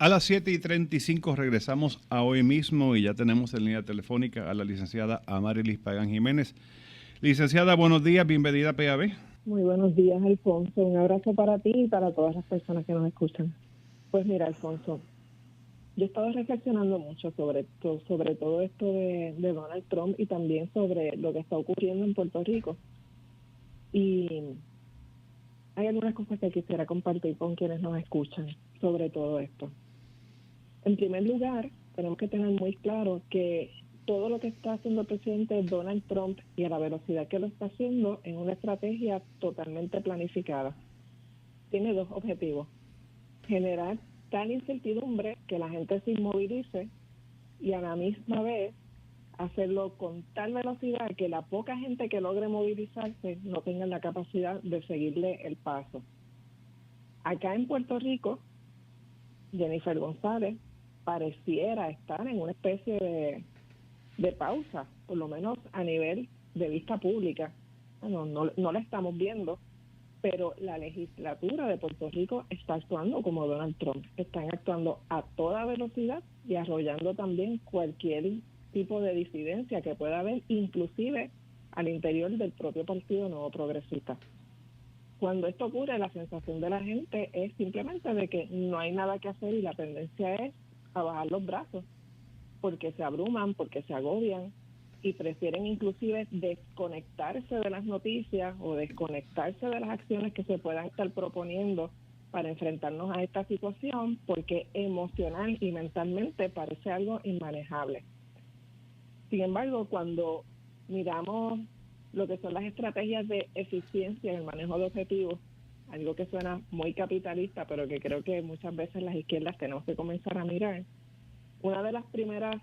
A las 7:35 regresamos a Hoy Mismo y ya tenemos en línea telefónica a la licenciada Amarilis Pagán Jiménez. Licenciada, buenos días, bienvenida a PAB. Muy buenos días, Alfonso. Un abrazo para ti y para todas las personas que nos escuchan. Pues mira, Alfonso, yo he estado reflexionando mucho sobre todo esto de Donald Trump y también sobre lo que está ocurriendo en Puerto Rico. Y hay algunas cosas que quisiera compartir con quienes nos escuchan sobre todo esto. En primer lugar, tenemos que tener muy claro que todo lo que está haciendo el presidente Donald Trump y a la velocidad que lo está haciendo es una estrategia totalmente planificada. Tiene dos objetivos: generar tal incertidumbre que la gente se inmovilice y a la misma vez hacerlo con tal velocidad que la poca gente que logre movilizarse no tenga la capacidad de seguirle el paso. Acá en Puerto Rico, Jennifer González pareciera estar en una especie de pausa, por lo menos a nivel de vista pública. Bueno, no la estamos viendo, pero la legislatura de Puerto Rico está actuando como Donald Trump. Están actuando a toda velocidad y arrollando también cualquier tipo de disidencia que pueda haber, inclusive al interior del propio Partido Nuevo Progresista. Cuando esto ocurre, la sensación de la gente es simplemente de que no hay nada que hacer y la tendencia es a bajar los brazos, porque se abruman, porque se agobian y prefieren inclusive desconectarse de las noticias o desconectarse de las acciones que se puedan estar proponiendo para enfrentarnos a esta situación, porque emocional y mentalmente parece algo inmanejable. Sin embargo, cuando miramos lo que son las estrategias de eficiencia en el manejo de objetivos, algo que suena muy capitalista, pero que creo que muchas veces las izquierdas tenemos que comenzar a mirar, una de las primeras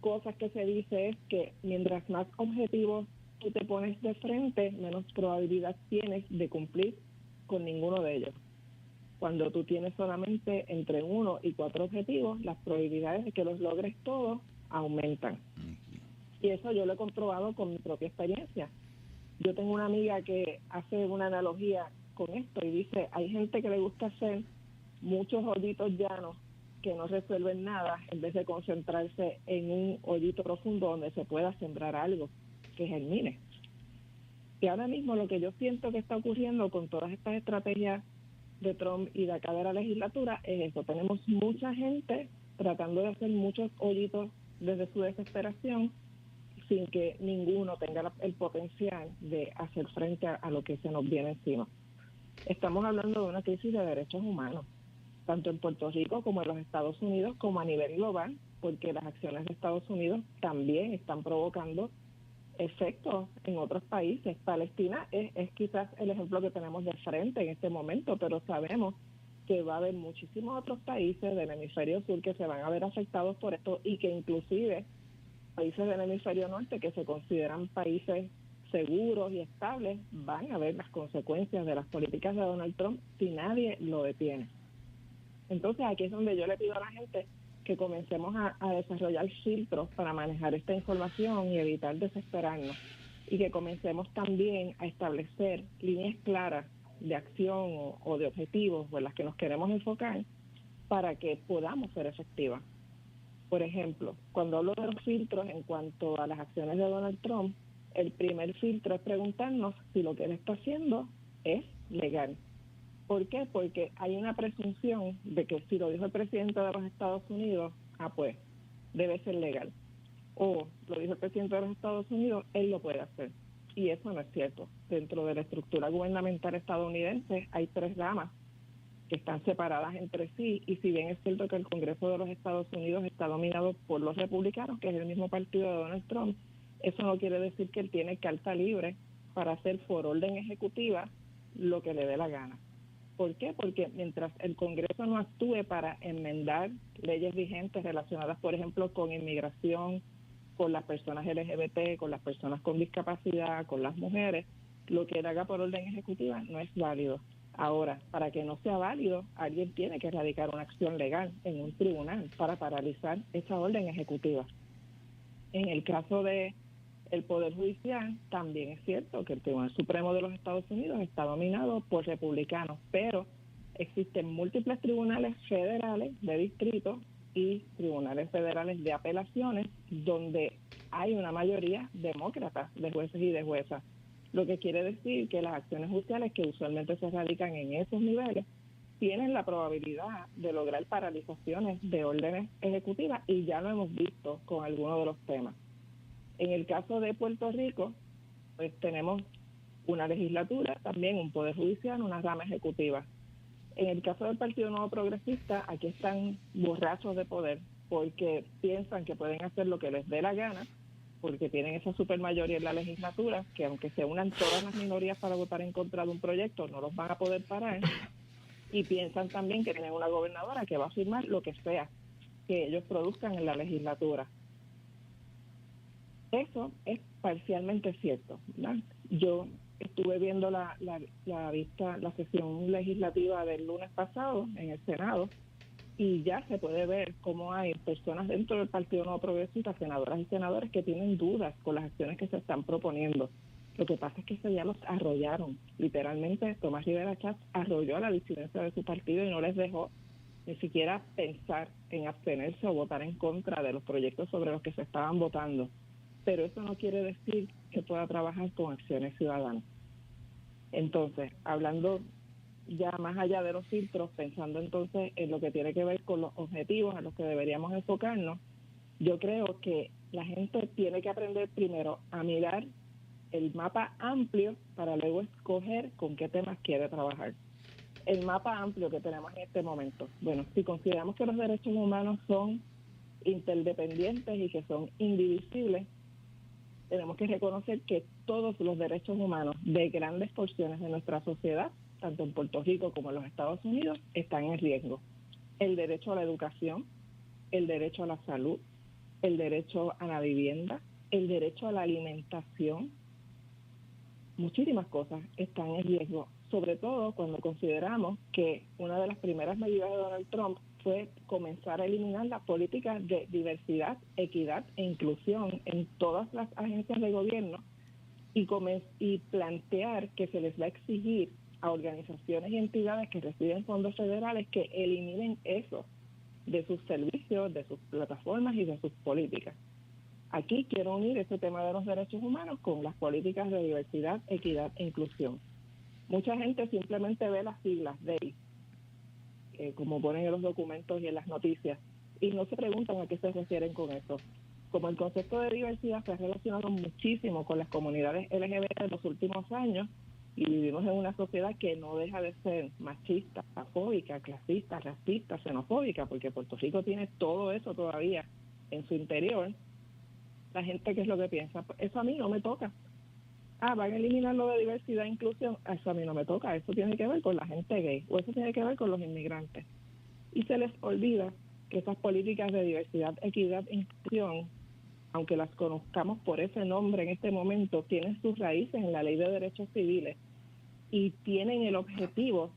cosas que se dice es que mientras más objetivos tú te pones de frente, menos probabilidad tienes de cumplir con ninguno de ellos. Cuando tú tienes solamente entre 1 y 4 objetivos, las probabilidades de que los logres todos aumentan. Y eso yo lo he comprobado con mi propia experiencia. Yo tengo una amiga que hace una analogía con esto y dice, hay gente que le gusta hacer muchos hoyitos llanos que no resuelven nada en vez de concentrarse en un hoyito profundo donde se pueda sembrar algo que germine. Y ahora mismo lo que yo siento que está ocurriendo con todas estas estrategias de Trump y de acá de la legislatura es eso. Tenemos mucha gente tratando de hacer muchos hoyitos desde su desesperación sin que ninguno tenga el potencial de hacer frente a lo que se nos viene encima. Estamos hablando de una crisis de derechos humanos, tanto en Puerto Rico como en los Estados Unidos, como a nivel global, porque las acciones de Estados Unidos también están provocando efectos en otros países. Palestina es quizás el ejemplo que tenemos de frente en este momento, pero sabemos que va a haber muchísimos otros países del hemisferio sur que se van a ver afectados por esto y que inclusive países del hemisferio norte que se consideran países seguros y estables van a ver las consecuencias de las políticas de Donald Trump si nadie lo detiene. Entonces aquí es donde yo le pido a la gente que comencemos a desarrollar filtros para manejar esta información y evitar desesperarnos, y que comencemos también a establecer líneas claras de acción o de objetivos en las que nos queremos enfocar para que podamos ser efectivas. Por ejemplo, cuando hablo de los filtros en cuanto a las acciones de Donald Trump, el primer filtro es preguntarnos si lo que él está haciendo es legal. ¿Por qué? Porque hay una presunción de que si lo dijo el presidente de los Estados Unidos, pues debe ser legal. O lo dijo el presidente de los Estados Unidos, él lo puede hacer. Y eso no es cierto. Dentro de la estructura gubernamental estadounidense hay 3 ramas que están separadas entre sí, y si bien es cierto que el Congreso de los Estados Unidos está dominado por los republicanos, que es el mismo partido de Donald Trump, eso no quiere decir que él tiene carta libre para hacer por orden ejecutiva lo que le dé la gana. ¿Por qué? Porque mientras el Congreso no actúe para enmendar leyes vigentes relacionadas, por ejemplo, con inmigración, con las personas LGBT, con las personas con discapacidad, con las mujeres, lo que él haga por orden ejecutiva no es válido. Ahora, para que no sea válido, alguien tiene que radicar una acción legal en un tribunal para paralizar esa orden ejecutiva. En el caso de el Poder Judicial, también es cierto que el Tribunal Supremo de los Estados Unidos está dominado por republicanos, pero Existen múltiples tribunales federales de distrito y tribunales federales de apelaciones donde hay una mayoría demócrata de jueces y de juezas, lo que quiere decir que las acciones judiciales que usualmente se radican en esos niveles tienen la probabilidad de lograr paralizaciones de órdenes ejecutivas, y ya lo hemos visto con algunos de los temas. En el caso de Puerto Rico, pues tenemos una legislatura, también un poder judicial, una rama ejecutiva. En el caso del Partido Nuevo Progresista, aquí están borrachos de poder porque piensan que pueden hacer lo que les dé la gana, porque tienen esa supermayoría en la legislatura, que aunque se unan todas las minorías para votar en contra de un proyecto, no los van a poder parar. Y piensan también que tienen una gobernadora que va a firmar lo que sea que ellos produzcan en la legislatura. Eso es parcialmente cierto, ¿verdad? Yo estuve viendo la sesión legislativa del lunes pasado en el Senado, y ya se puede ver cómo hay personas dentro del Partido Nuevo Progresista, senadoras y senadores, que tienen dudas con las acciones que se están proponiendo. Lo que pasa es que eso ya los arrollaron. Literalmente, Tomás Rivera Chatz arrolló a la disidencia de su partido y no les dejó ni siquiera pensar en abstenerse o votar en contra de los proyectos sobre los que se estaban votando. Pero eso no quiere decir que pueda trabajar con acciones ciudadanas. Entonces, hablando ya más allá de los filtros, pensando entonces en lo que tiene que ver con los objetivos a los que deberíamos enfocarnos, yo creo que la gente tiene que aprender primero a mirar el mapa amplio para luego escoger con qué temas quiere trabajar. El mapa amplio que tenemos en este momento. Bueno, si consideramos que los derechos humanos son interdependientes y que son indivisibles, tenemos que reconocer que todos los derechos humanos de grandes porciones de nuestra sociedad, tanto en Puerto Rico como en los Estados Unidos, están en riesgo. El derecho a la educación, el derecho a la salud, el derecho a la vivienda, el derecho a la alimentación, muchísimas cosas están en riesgo, sobre todo cuando consideramos que una de las primeras medidas de Donald Trump fue comenzar a eliminar las políticas de diversidad, equidad e inclusión en todas las agencias de gobierno y plantear que se les va a exigir a organizaciones y entidades que reciben fondos federales que eliminen eso de sus servicios, de sus plataformas y de sus políticas. Aquí quiero unir ese tema de los derechos humanos con las políticas de diversidad, equidad e inclusión. Mucha gente simplemente ve las siglas DEI, como ponen en los documentos y en las noticias, y no se preguntan a qué se refieren con eso. Como el concepto de diversidad se ha relacionado muchísimo con las comunidades LGBT en los últimos años, y vivimos en una sociedad que no deja de ser machista, afóbica, clasista, racista, xenofóbica, porque Puerto Rico tiene todo eso todavía en su interior. La gente, ¿qué es lo que piensa? Eso a mí no me toca. Van a eliminar lo de diversidad e inclusión. Eso a mí no me toca. Eso tiene que ver con la gente gay, o eso tiene que ver con los inmigrantes. Y se les olvida que esas políticas de diversidad, equidad e inclusión, aunque las conozcamos por ese nombre en este momento, tienen sus raíces en la Ley de Derechos Civiles y tienen el objetivo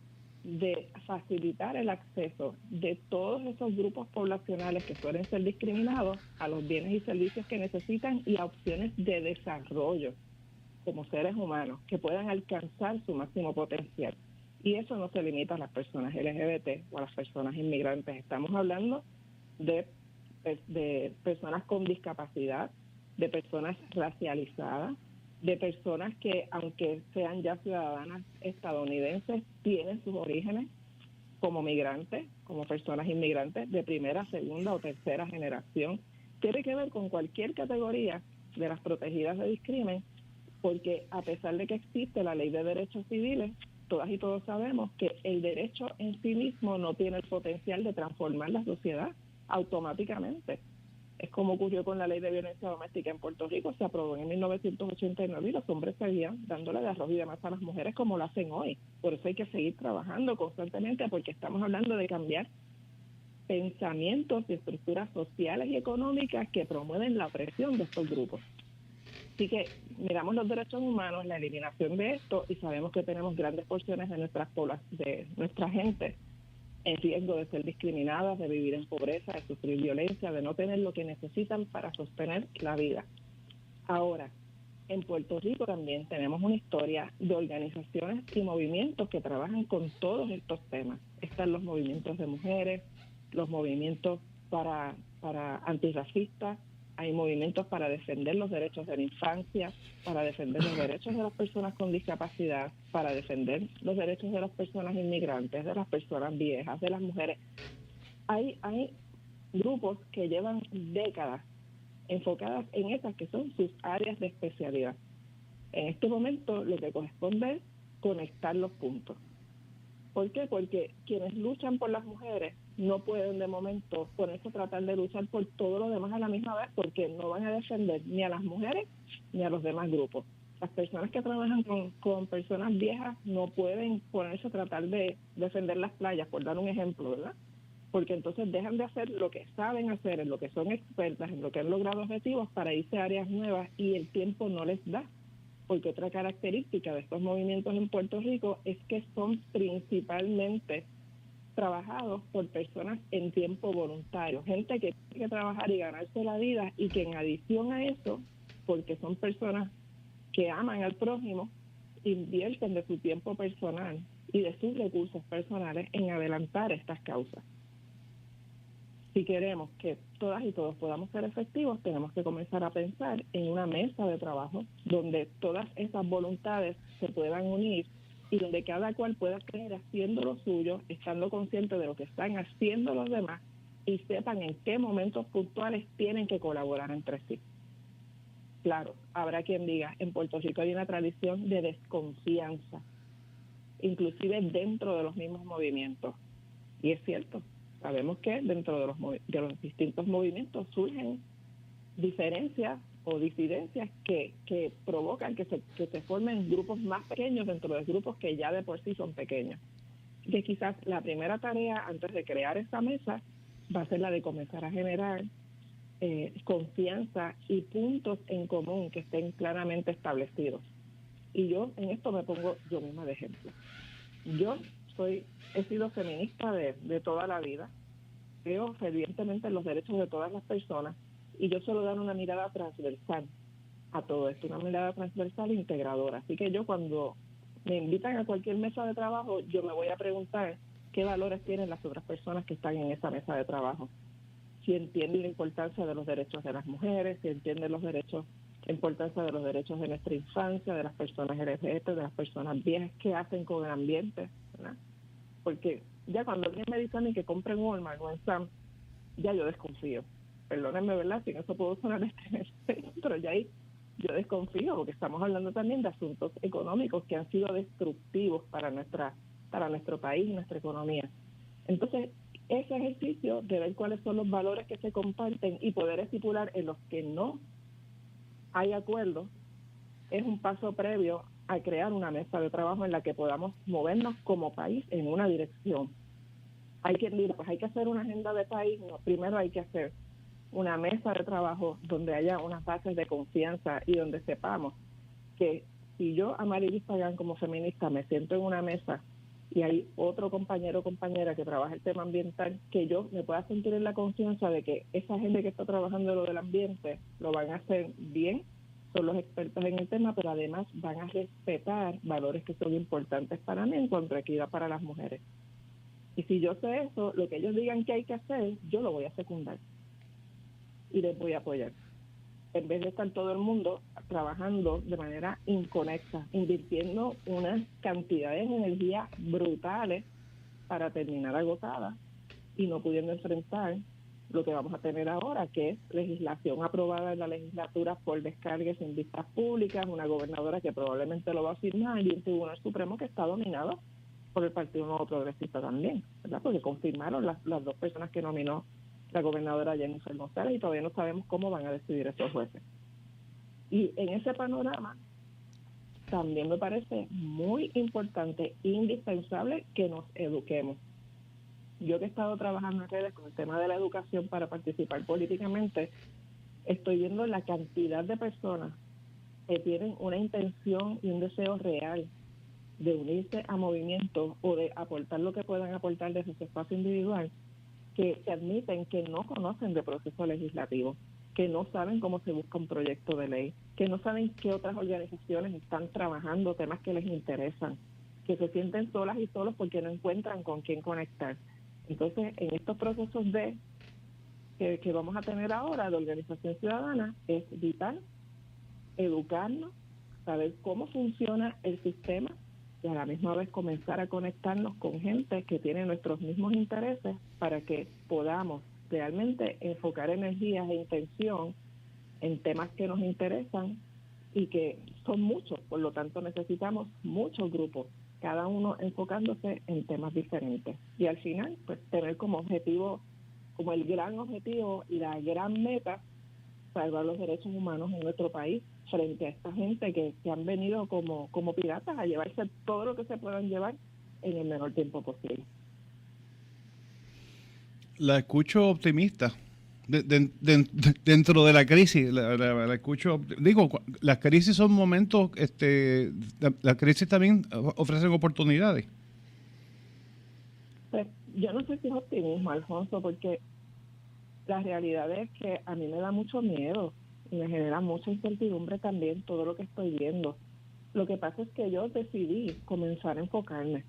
de facilitar el acceso de todos esos grupos poblacionales que suelen ser discriminados a los bienes y servicios que necesitan y a opciones de desarrollo como seres humanos que puedan alcanzar su máximo potencial. Y eso no se limita a las personas LGBT o a las personas inmigrantes. Estamos hablando de personas con discapacidad, de personas racializadas, de personas que, aunque sean ya ciudadanas estadounidenses, tienen sus orígenes como migrantes, como personas inmigrantes de primera, segunda o tercera generación. Tiene que ver con cualquier categoría de las protegidas de discrimen, porque a pesar de que existe la Ley de Derechos Civiles, todas y todos sabemos que el derecho en sí mismo no tiene el potencial de transformar la sociedad automáticamente. Es como ocurrió con la Ley de Violencia Doméstica en Puerto Rico, se aprobó en 1989 y los hombres seguían dándole de arroz y demás a las mujeres como lo hacen hoy. Por eso hay que seguir trabajando constantemente, porque estamos hablando de cambiar pensamientos y estructuras sociales y económicas que promueven la opresión de estos grupos. Así que miramos los derechos humanos, la eliminación de esto, y sabemos que tenemos grandes porciones de nuestra gente en riesgo de ser discriminadas, de vivir en pobreza, de sufrir violencia, de no tener lo que necesitan para sostener la vida. Ahora, En Puerto Rico también tenemos una historia de organizaciones y movimientos que trabajan con todos estos temas. Están los movimientos de mujeres, los movimientos para antirracistas, hay movimientos para defender los derechos de la infancia, para defender los derechos de las personas con discapacidad, para defender los derechos de las personas inmigrantes, de las personas viejas, de las mujeres. Hay grupos que llevan décadas enfocadas en esas que son sus áreas de especialidad. En este momento lo que corresponde es conectar los puntos. ¿Por qué? Porque quienes luchan por las mujeres no pueden de momento ponerse a tratar de luchar por todo lo demás a la misma vez, porque no van a defender ni a las mujeres ni a los demás grupos. Las personas que trabajan con personas viejas no pueden ponerse a tratar de defender las playas, por dar un ejemplo, ¿verdad? Porque entonces dejan de hacer lo que saben hacer, en lo que son expertas, en lo que han logrado objetivos, para irse a áreas nuevas, y el tiempo no les da. Porque otra característica de estos movimientos en Puerto Rico es que son principalmente trabajados por personas en tiempo voluntario, gente que tiene que trabajar y ganarse la vida, y que en adición a eso, porque son personas que aman al prójimo, invierten de su tiempo personal y de sus recursos personales en adelantar estas causas. Si queremos que todas y todos podamos ser efectivos, tenemos que comenzar a pensar en una mesa de trabajo donde todas esas voluntades se puedan unir y donde cada cual pueda seguir haciendo lo suyo, estando consciente de lo que están haciendo los demás, y sepan en qué momentos puntuales tienen que colaborar entre sí. Claro, habrá quien diga, en Puerto Rico hay una tradición de desconfianza, inclusive dentro de los mismos movimientos. Y es cierto. Sabemos que dentro de los distintos movimientos surgen diferencias o disidencias que provocan que se formen grupos más pequeños dentro de grupos que ya de por sí son pequeños. Que quizás la primera tarea antes de crear esta mesa va a ser la de comenzar a generar confianza y puntos en común que estén claramente establecidos. Y yo en esto me pongo yo misma de ejemplo. Yo he sido feminista de toda la vida, creo fervientemente en los derechos de todas las personas, y yo suelo dar una mirada transversal a todo esto, una mirada transversal e integradora. Así que yo, cuando me invitan a cualquier mesa de trabajo, yo me voy a preguntar qué valores tienen las otras personas que están en esa mesa de trabajo. Si entienden la importancia de los derechos de las mujeres, si entienden la importancia de los derechos de nuestra infancia, de las personas LGBT, de las personas viejas, qué hacen con el ambiente, ¿verdad? Porque ya cuando alguien me dice a mí que compre en Walmart o en Sam, ya yo desconfío. Perdónenme, ¿verdad? Si eso puedo sonar pero ya ahí yo desconfío, porque estamos hablando también de asuntos económicos que han sido destructivos para nuestro país y nuestra economía. Entonces, ese ejercicio de ver cuáles son los valores que se comparten y poder estipular en los que no hay acuerdo es un paso previo a crear una mesa de trabajo en la que podamos movernos como país en una dirección. Hay quien diga, pues hay que hacer una agenda de país. No, primero hay que hacer una mesa de trabajo donde haya unas bases de confianza y donde sepamos que si yo, Amarilis Pagán, como feminista, me siento en una mesa y hay otro compañero o compañera que trabaja el tema ambiental, que yo me pueda sentir en la confianza de que esa gente que está trabajando lo del ambiente lo van a hacer bien, son los expertos en el tema, pero además van a respetar valores que son importantes para mí en cuanto a equidad para las mujeres. Y si yo sé eso, lo que ellos digan que hay que hacer, yo lo voy a secundar y les voy a apoyar. En vez de estar todo el mundo trabajando de manera inconexa, invirtiendo unas cantidades de energía brutales para terminar agotadas y no pudiendo enfrentar lo que vamos a tener ahora, que es legislación aprobada en la legislatura por descargue sin vistas públicas, una gobernadora que probablemente lo va a firmar y un tribunal supremo que está dominado por el Partido Nuevo Progresista también, ¿verdad? Porque confirmaron las dos personas que nominó la gobernadora Jennifer González y todavía no sabemos cómo van a decidir esos jueces. Y en ese panorama también me parece muy importante, indispensable, que nos eduquemos. Yo que he estado trabajando en redes con el tema de la educación para participar políticamente, estoy viendo la cantidad de personas que tienen una intención y un deseo real de unirse a movimientos o de aportar lo que puedan aportar desde su espacio individual, que admiten que no conocen de proceso legislativo. que no saben cómo se busca un proyecto de ley, que no saben qué otras organizaciones están trabajando temas que les interesan, que se sienten solas y solos porque no encuentran con quién conectar. Entonces, en estos procesos que vamos a tener ahora de organización ciudadana, es vital educarnos, saber cómo funciona el sistema y a la misma vez comenzar a conectarnos con gente que tiene nuestros mismos intereses para que podamos realmente enfocar energías e intención en temas que nos interesan y que son muchos, por lo tanto necesitamos muchos grupos, cada uno enfocándose en temas diferentes. Y al final, pues tener como objetivo, como el gran objetivo y la gran meta, salvar los derechos humanos en nuestro país frente a esta gente que han venido como piratas a llevarse todo lo que se puedan llevar en el menor tiempo posible. La escucho optimista. Dentro de la crisis, la escucho. Digo, las crisis son momentos, las crisis también ofrecen oportunidades. Pues, yo no sé si es optimismo, Alfonso, porque la realidad es que a mí me da mucho miedo y me genera mucha incertidumbre también todo lo que estoy viendo. Lo que pasa es que yo decidí comenzar a enfocarme,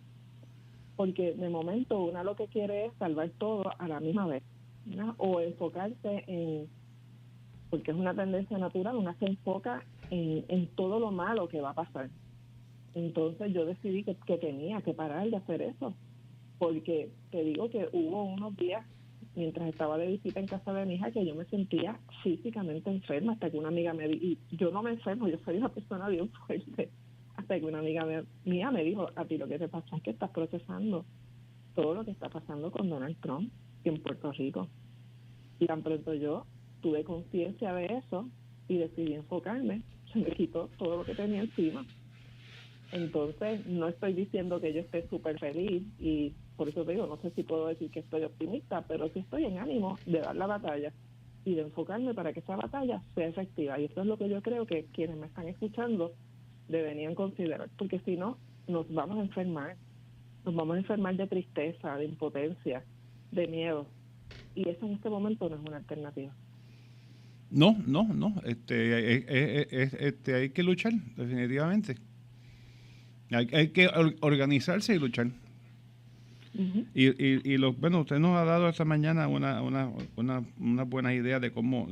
porque de momento una lo que quiere es salvar todo a la misma vez, ¿no? O enfocarse en, porque es una tendencia natural, una se enfoca en todo lo malo que va a pasar. Entonces yo decidí que tenía que parar de hacer eso, porque te digo que hubo unos días mientras estaba de visita en casa de mi hija que yo me sentía físicamente enferma, hasta que una amiga me dijo, y yo no me enfermo, yo soy una persona bien fuerte, hasta que una amiga mía me dijo, a ti lo que te pasa es que estás procesando todo lo que está pasando con Donald Trump en Puerto Rico. Y tan pronto yo tuve conciencia de eso y decidí enfocarme, se me quitó todo lo que tenía encima. Entonces, no estoy diciendo que yo esté súper feliz y por eso te digo, no sé si puedo decir que estoy optimista, pero sí estoy en ánimo de dar la batalla y de enfocarme para que esa batalla sea efectiva. Y eso es lo que yo creo que quienes me están escuchando deberían considerar, porque si no, nos vamos a enfermar de tristeza, de impotencia, de miedo. Y eso en este momento no es una alternativa. No. Hay que luchar, definitivamente. Hay que organizarse y luchar. Uh-huh. Bueno, usted nos ha dado esta mañana una buena idea de cómo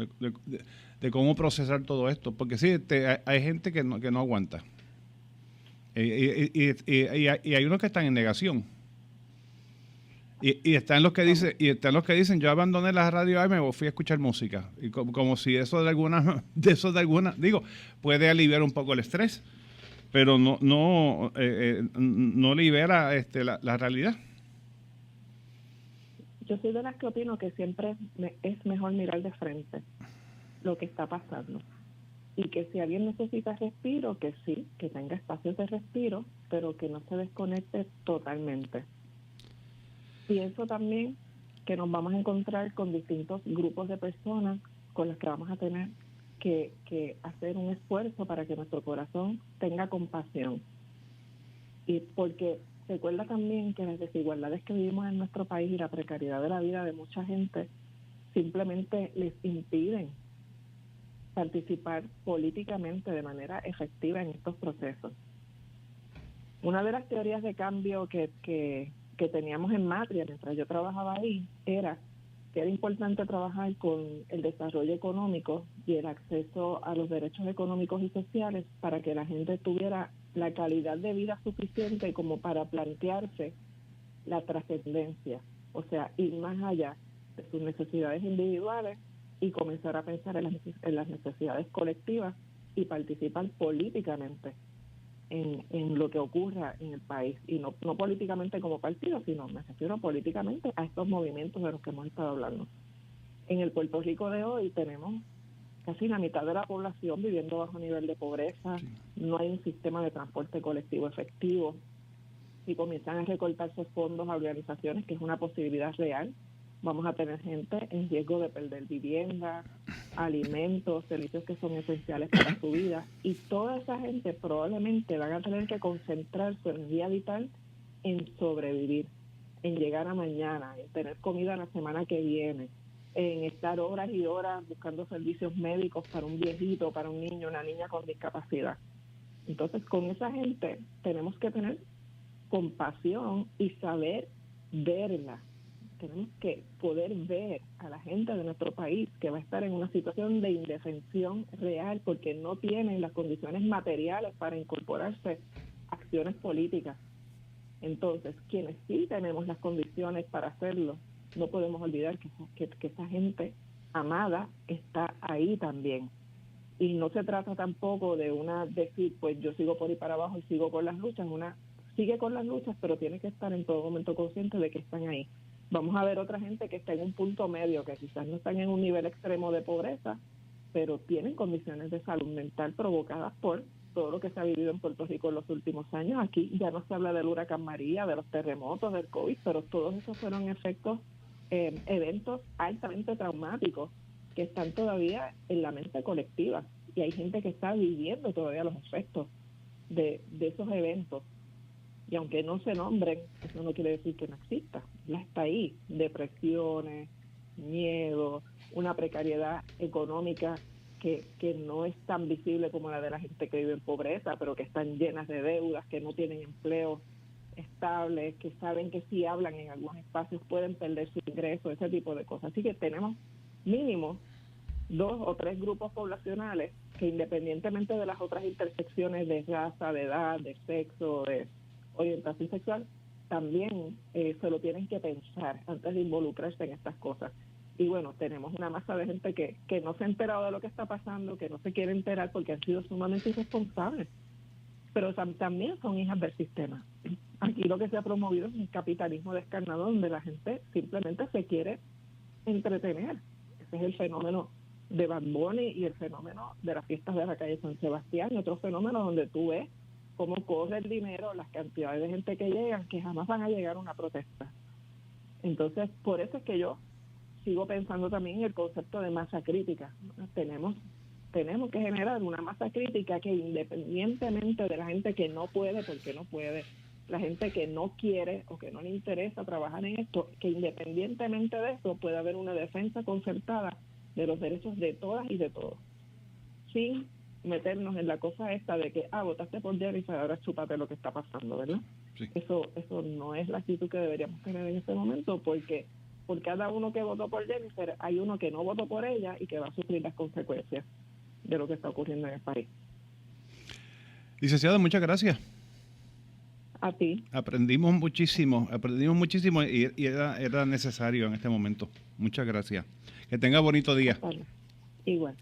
de cómo procesar todo esto, porque sí, hay gente que no aguanta. Y hay unos que están en negación. Y están los que dicen, yo abandoné la radio y me fui a escuchar música. Y como si eso de alguna, digo, puede aliviar un poco el estrés, pero no libera la realidad. Yo soy de las que opino que siempre es mejor mirar de frente lo que está pasando. Y que si alguien necesita respiro, que sí, que tenga espacios de respiro, pero que no se desconecte totalmente. Pienso también que nos vamos a encontrar con distintos grupos de personas con las que vamos a tener que hacer un esfuerzo para que nuestro corazón tenga compasión. Y porque recuerda también que las desigualdades que vivimos en nuestro país y la precariedad de la vida de mucha gente simplemente les impiden participar políticamente de manera efectiva en estos procesos. Una de las teorías de cambio que teníamos en Matria mientras yo trabajaba ahí era que era importante trabajar con el desarrollo económico y el acceso a los derechos económicos y sociales para que la gente tuviera la calidad de vida suficiente como para plantearse la trascendencia, o sea, ir más allá de sus necesidades individuales y comenzar a pensar en las necesidades colectivas y participar políticamente en lo que ocurra en el país, y no políticamente como partido, sino me refiero políticamente a estos movimientos de los que hemos estado hablando. En el Puerto Rico de hoy tenemos casi la mitad de la población viviendo bajo nivel de pobreza, no hay un sistema de transporte colectivo efectivo, y comienzan a recortarse fondos a organizaciones, que es una posibilidad real, vamos a tener gente en riesgo de perder vivienda, alimentos, servicios que son esenciales para su vida, y toda esa gente probablemente van a tener que concentrar su energía vital en sobrevivir, en llegar a mañana, en tener comida la semana que viene, en estar horas y horas buscando servicios médicos para un viejito, para un niño, una niña con discapacidad. Entonces, con esa gente tenemos que tener compasión y saber verla. Tenemos que poder ver a la gente de nuestro país que va a estar en una situación de indefensión real porque no tienen las condiciones materiales para incorporarse a acciones políticas. Entonces, quienes sí tenemos las condiciones para hacerlo, no podemos olvidar que esa gente amada está ahí también. Y no se trata tampoco de decir, pues yo sigo por ahí para abajo y sigo con las luchas. Sigue con las luchas, pero tiene que estar en todo momento consciente de que están ahí. Vamos a ver otra gente que está en un punto medio, que quizás no están en un nivel extremo de pobreza, pero tienen condiciones de salud mental provocadas por todo lo que se ha vivido en Puerto Rico en los últimos años. Aquí ya no se habla del huracán María, de los terremotos, del COVID, pero todos esos fueron eventos altamente traumáticos que están todavía en la mente colectiva. Y hay gente que está viviendo todavía los efectos de esos eventos. Y aunque no se nombren, eso no quiere decir que no exista. Ya está ahí. Depresiones, miedo, una precariedad económica que no es tan visible como la de la gente que vive en pobreza, pero que están llenas de deudas, que no tienen empleo estable, que saben que si hablan en algunos espacios pueden perder su ingreso, ese tipo de cosas. Así que tenemos mínimo 2 o 3 grupos poblacionales que, independientemente de las otras intersecciones de raza, de edad, de sexo, de orientación sexual, también se lo tienen que pensar antes de involucrarse en estas cosas. Y bueno, tenemos una masa de gente que no se ha enterado de lo que está pasando, que no se quiere enterar porque han sido sumamente irresponsables, pero también son hijas del sistema. Aquí lo que se ha promovido es un capitalismo descarnado donde la gente simplemente se quiere entretener. Ese es el fenómeno de Bad Bunny y el fenómeno de las fiestas de la calle San Sebastián y otros fenómenos donde tú ves cómo corre el dinero, las cantidades de gente que llegan, que jamás van a llegar a una protesta. Entonces, por eso es que yo sigo pensando también en el concepto de masa crítica. Tenemos que generar una masa crítica que, independientemente de la gente que no puede, porque no puede, la gente que no quiere o que no le interesa trabajar en esto, que independientemente de eso pueda haber una defensa concertada de los derechos de todas y de todos, sin meternos en la cosa esta de que, votaste por Jennifer, ahora chúpate lo que está pasando, ¿verdad? Sí. Eso no es la actitud que deberíamos tener en este momento, porque por cada uno que votó por Jennifer, hay uno que no votó por ella y que va a sufrir las consecuencias de lo que está ocurriendo en el país. Licenciada, muchas gracias. A ti. Aprendimos muchísimo y era necesario en este momento. Muchas gracias. Que tenga bonito día. Vale. Igual.